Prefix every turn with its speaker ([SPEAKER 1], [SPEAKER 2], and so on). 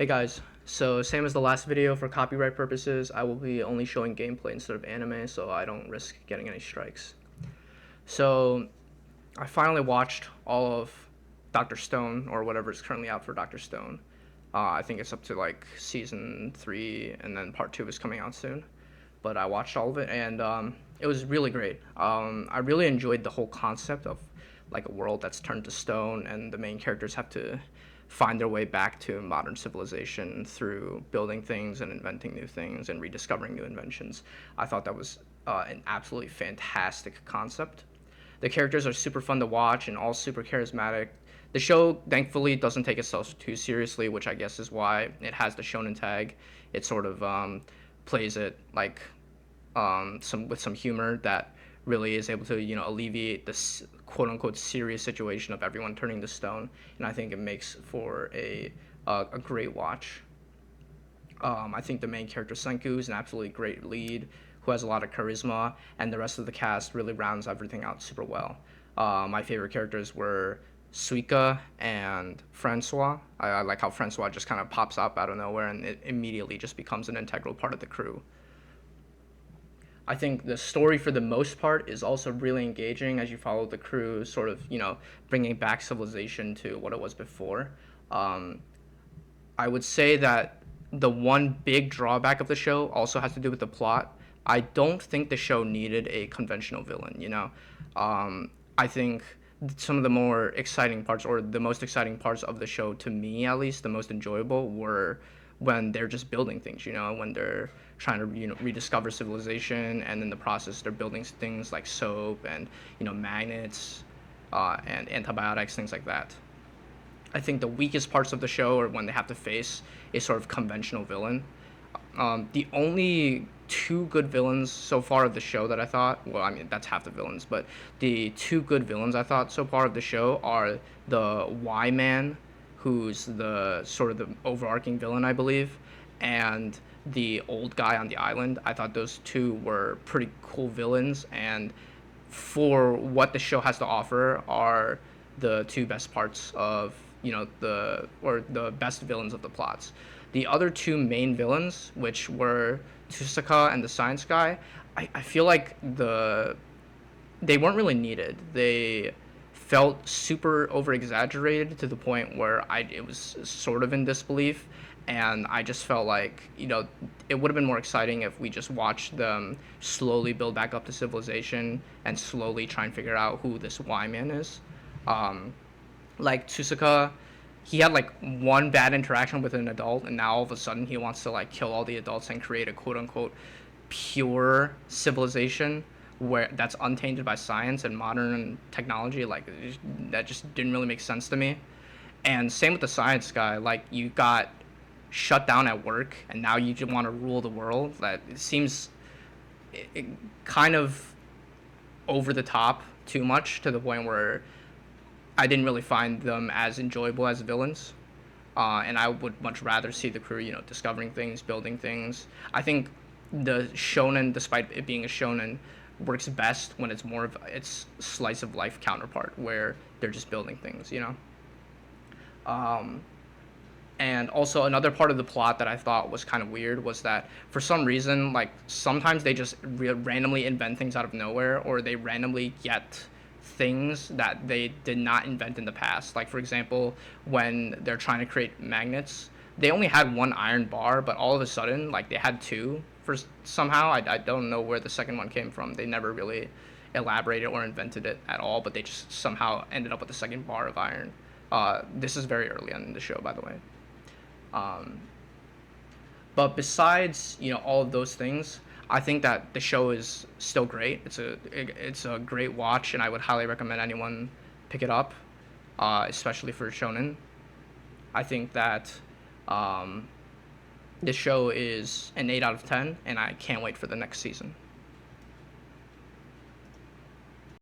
[SPEAKER 1] Hey guys, so same as the last video, for copyright purposes, I will be only showing gameplay instead of anime so I don't risk getting any strikes. So I finally watched all of Dr. Stone, or whatever is currently out for Dr. Stone. I think it's up to like season 3 and then part 2 is coming out soon. But I watched all of it and it was really great. I really enjoyed the whole concept of like a world that's turned to stone and the main characters have to find their way back to modern civilization through building things and inventing new things and rediscovering new inventions. I thought that was an absolutely fantastic concept. The characters are super fun to watch and all super charismatic. The show, thankfully, doesn't take itself too seriously, which I guess is why it has the shonen tag. It sort of plays it like some humor that really is able to alleviate this quote unquote serious situation of everyone turning to stone, and I think it makes for a great watch. I think the main character Senku is an absolutely great lead who has a lot of charisma, and the rest of the cast really rounds everything out super well. My favorite characters were Suika and Francois. I like how Francois just kind of pops up out of nowhere and it immediately just becomes an integral part of the crew. I think the story for the most part is also really engaging as you follow the crew, sort of, bringing back civilization to what it was before. Um, I would say that the one big drawback of the show also has to do with the plot. I don't think the show needed a conventional villain. I think some of the more exciting parts, or the most exciting parts of the show, to me at least, the most enjoyable were when they're just building things, when they're trying to rediscover civilization, and in the process they're building things like soap and magnets, and antibiotics, things like that. I think the weakest parts of the show are when they have to face a sort of conventional villain. The only two good villains so far of the show that I thought, well, I mean, that's half the villains, but the two good villains I thought so far of the show are the Y Man, who's the sort of the overarching villain, I believe, and the old guy on the island. I thought those two were pretty cool villains, and for what the show has to offer, are the two best parts of the best villains of the plots. The other two main villains, which were Tusaka and the Science Guy, I feel like they weren't really needed. They felt super over exaggerated to the point where it was sort of in disbelief, and I just felt like it would have been more exciting if we just watched them slowly build back up to civilization and slowly try and figure out who this Y Man is. Um, like Tsusuka, he had like one bad interaction with an adult, and now all of a sudden he wants to like kill all the adults and create a quote unquote pure civilization where that's untainted by science and modern technology. Like that just didn't really make sense to me. And same with the Science Guy. Like, you got shut down at work and now you just want to rule the world. That it seems it kind of over the top too much, to the point where I didn't really find them as enjoyable as villains. And I would much rather see the crew, discovering things, building things. I think the shonen, despite it being a shonen, works best when it's more of its slice of life counterpart, where they're just building things. Um, and also another part of the plot that I thought was kind of weird was that for some reason, like sometimes they just randomly invent things out of nowhere, or they randomly get things that they did not invent in the past. Like, for example, when they're trying to create magnets, they only had one iron bar, but all of a sudden, like, they had two for somehow. I don't know where the second one came from. They never really elaborated or invented it at all, but they just somehow ended up with the second bar of iron. This is very early on in the show, by the way. Um, but besides, all of those things, I think that the show is still great. It's a great watch, and I would highly recommend anyone pick it up, especially for shonen. I think that this show is an 8 out of 10, and I can't wait for the next season.